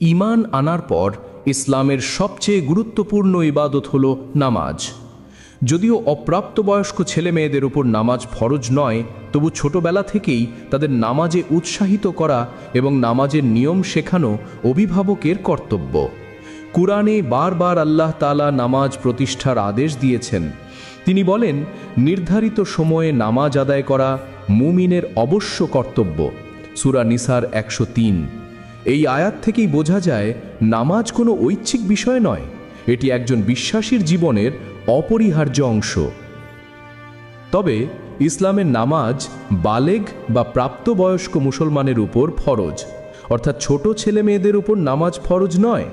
ঈমান আনার পর ইসলামের সবচেয়ে গুরুত্বপূর্ণ ইবাদত হল নামাজ। যদিও অপ্রাপ্তবয়স্ক ছেলে মেয়েদের উপর নামাজ ফরজ নয়, তবু ছোটবেলা থেকেই তাদের নামাজে উৎসাহিত করা এবং নামাজের নিয়ম শেখানো অভিভাবকের কর্তব্য। কুরআনে বারবার আল্লাহ তাআলা নামাজ প্রতিষ্ঠার আদেশ দিয়েছেন। তিনি বলেন, নির্ধারিত সময়ে নামাজ আদায় করা মুমিনের অবশ্য কর্তব্য। সূরা নিসার 103। এই আয়াত থেকেই বোঝা যায় নামাজ কোনো ঐচ্ছিক বিষয় নয়, এটি একজন বিশ্বাসীর জীবনের অপরিহার্য অংশ। তবে ইসলামের নামাজ বালেগ বা প্রাপ্তবয়স্ক মুসলমানের উপর ফরজ, অর্থাৎ ছোট ছেলে মেয়েদের উপর নামাজ ফরজ নয়।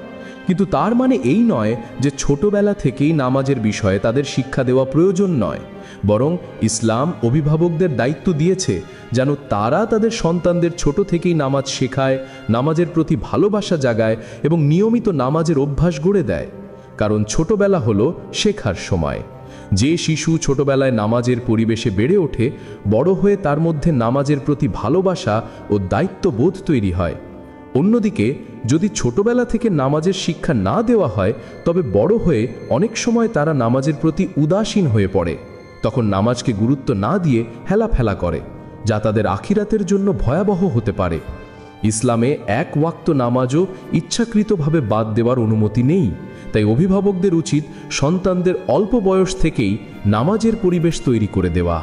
কিন্তু তার মানে এই নয় যে ছোটবেলা থেকেই নামাজের বিষয়ে তাদের শিক্ষা দেওয়া প্রয়োজন নয়, বরং ইসলাম অভিভাবকদের দায়িত্ব দিয়েছে যেন তারা তাদের সন্তানদের ছোট থেকেই নামাজ শেখায়, নামাজের প্রতি ভালোবাসা জাগায় এবং নিয়মিত নামাজের অভ্যাস গড়ে দেয়। কারণ ছোটবেলা হলো শেখার সময়। যে শিশু ছোটবেলায় নামাজের পরিবেশে বেড়ে ওঠে, বড় হয়ে তার মধ্যে নামাজের প্রতি ভালোবাসা ও দায়িত্ববোধ তৈরি হয়। অন্যদিকে যদি ছোটবেলা থেকে নামাজের শিক্ষা না দেওয়া হয়, তবে বড় হয়ে অনেক সময় তারা নামাজের প্রতি উদাসীন হয়ে পড়ে। তখন নামাজকে গুরুত্ব না দিয়ে হেলাফেলা করে, যা তাদের আখিরাতের জন্য ভয়াবহ হতে পারে। ইসলামে এক ওয়াক্ত নামাজও ইচ্ছাকৃতভাবে বাদ দেওয়ার অনুমতি নেই। তাই অভিভাবকদের উচিত সন্তানদের অল্প বয়স থেকেই নামাজের পরিবেশ তৈরি করে দেওয়া।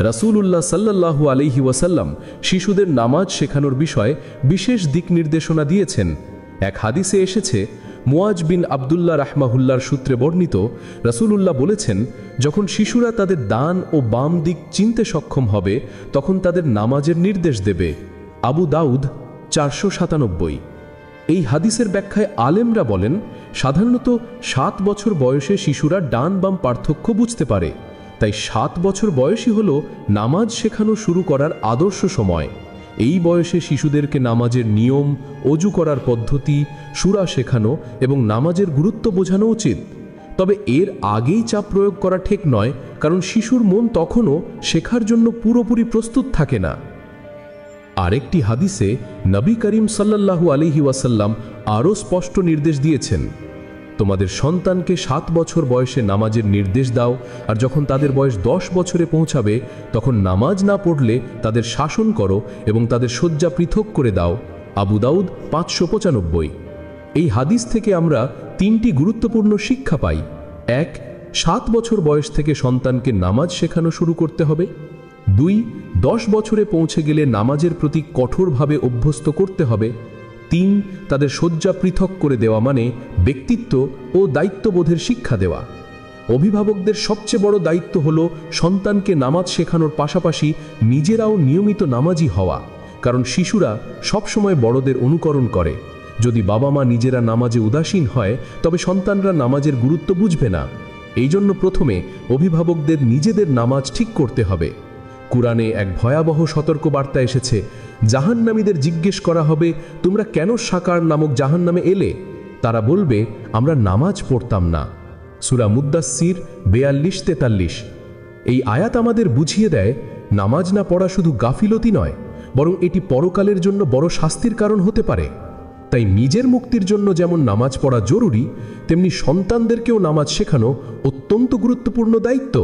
রাসূলুল্লাহ সাল্লাল্লাহু আলাইহি ওয়াসাল্লাম শিশুদের নামাজ শেখানোর বিষয়ে বিশেষ দিক নির্দেশনা দিয়েছেন। এক হাদিসে এসেছে, মুয়াজ বিন আবদুল্লাহ রাহমাহুল্লাহর সূত্রে বর্ণিত, রাসূলুল্লাহ বলেছেন, যখন শিশুরা তাদের ডান ও বাম দিক চিনতে সক্ষম হবে, তখন তাদের নামাজের নির্দেশ দেবে। আবু দাউদ 497। এই হাদিসের ব্যাখ্যায় আলেমরা বলেন, সাধারণত 7 বছর বয়সে শিশুরা ডান বাম পার্থক্য বুঝতে পারে। তাই 7 বছর বয়সই হল নামাজ শেখানো শুরু করার আদর্শ সময়। এই বয়সে শিশুদেরকে নামাজের নিয়ম, অজু করার পদ্ধতি, সূরা শেখানো এবং নামাজের গুরুত্ব বোঝানো উচিত। তবে এর আগেই চাপ প্রয়োগ করা ঠিক নয়, কারণ শিশুর মন তখনও শেখার জন্য পুরোপুরি প্রস্তুত থাকে না। আরেকটি হাদিসে নবী করিম সাল্লাল্লাহু আলাইহি ওয়াসাল্লাম আরও স্পষ্ট নির্দেশ দিয়েছেন, তোমাদের সন্তানকে 7 বছর বয়সে নামাজের নির্দেশ দাও, আর যখন তাদের বয়স 10 বছরে পৌঁছাবে, তখন নামাজ না পড়লে তাদের শাসন করো এবং তাদের শয্যা পৃথক করে দাও। আবু দাউদ 595। এই হাদিস থেকে আমরা 3টি গুরুত্বপূর্ণ শিক্ষা পাই। 1. 7 বছর বয়স থেকে সন্তানকে নামাজ শেখানো শুরু করতে হবে। 2. 10 বছরে পৌঁছে গেলে নামাজের প্রতি কঠোরভাবে অভ্যস্ত করতে হবে। 3. তাদের শয্যা পৃথক করে দেওয়া মানে ব্যক্তিত্ব ও দায়িত্ববোধের শিক্ষা দেওয়া। অভিভাবকদের সবচেয়ে বড় দায়িত্ব হল সন্তানকে নামাজ শেখানোর পাশাপাশি নিজেরাও নিয়মিত নামাজি হওয়া, কারণ শিশুরা সবসময় বড়দের অনুকরণ করে। যদি বাবা মা নিজেরা নামাজে উদাসীন হয়, তবে সন্তানরা নামাজের গুরুত্ব বুঝবে না। এই জন্য প্রথমে অভিভাবকদের নিজেদের নামাজ ঠিক করতে হবে। কুরআনে এক ভয়াবহ সতর্কবার্তা এসেছে, জাহান্নামীদের জিজ্ঞেস করা হবে, তোমরা কেন সাকার নামক জাহান্নামে এলে? তারা বলবে, আমরা নামাজ পড়তাম না। সূরা মুদ্দাসসির 42-43। এই আয়াত আমাদের বুঝিয়ে দেয়, নামাজ না পড়া শুধু গাফিলতি নয়, বরং এটি পরকালের জন্য বড় শাস্তির কারণ হতে পারে। তাই নিজের মুক্তির জন্য যেমন নামাজ পড়া জরুরি, তেমনি সন্তানদেরকেও নামাজ শেখানো অত্যন্ত গুরুত্বপূর্ণ দায়িত্ব।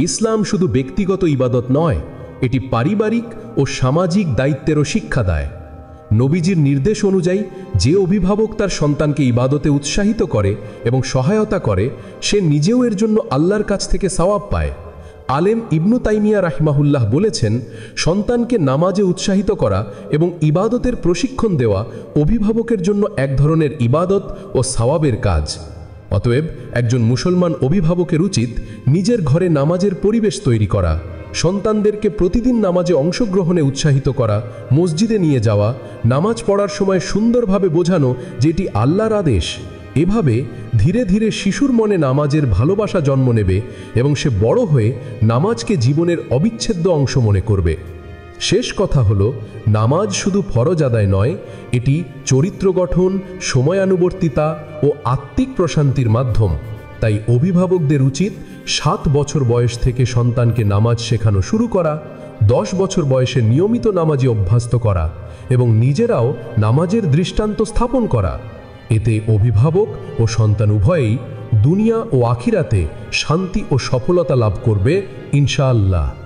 ইসলাম শুধু ব্যক্তিগত ইবাদত নয়, এটি পারিবারিক ও সামাজিক দায়িত্বেরও শিক্ষা দেয়। নবীজির নির্দেশ অনুযায়ী যে অভিভাবক তার সন্তানকে ইবাদতে উৎসাহিত করে এবং সহায়তা করে, সে নিজেও এর জন্য আল্লাহর কাছ থেকে সওয়াব পায়। আলেম ইবনু তাইমিয়া রাহিমাহুল্লাহ বলেছেন, সন্তানকে নামাজে উৎসাহিত করা এবং ইবাদতের প্রশিক্ষণ দেওয়া অভিভাবকের জন্য এক ধরনের ইবাদত ও সওয়াবের কাজ। অতএব একজন মুসলমান অভিভাবকের উচিত নিজের ঘরে নামাজের পরিবেশ তৈরি করা, সন্তানদেরকে প্রতিদিন নামাজে অংশগ্রহণে উৎসাহিত করা, মসজিদে নিয়ে যাওয়া, নামাজ পড়ার সময় সুন্দরভাবে বোঝানো যে এটি আল্লাহর আদেশ। এভাবে ধীরে ধীরে শিশুর মনে নামাজের ভালোবাসা জন্ম নেবে এবং সে বড় হয়ে নামাজকে জীবনের অবিচ্ছেদ্য অংশ মনে করবে। শেষ কথা হলো, নামাজ শুধু ফরজ আদায় নয়, এটি চরিত্র গঠন, সময়ানুবর্তিতা ও আত্মিক প্রশান্তির মাধ্যম। তাই অভিভাবকদের উচিত 7 বছর বয়স থেকে সন্তানকে নামাজ শেখানো শুরু করা, 10 বছর বয়সে নিয়মিত নামাজে অভ্যস্ত করা এবং নিজেরাও নামাজের দৃষ্টান্ত স্থাপন করা। এতে অভিভাবক ও সন্তান উভয়েই দুনিয়া ও আখিরাতে শান্তি ও সফলতা লাভ করবে ইনশাআল্লাহ।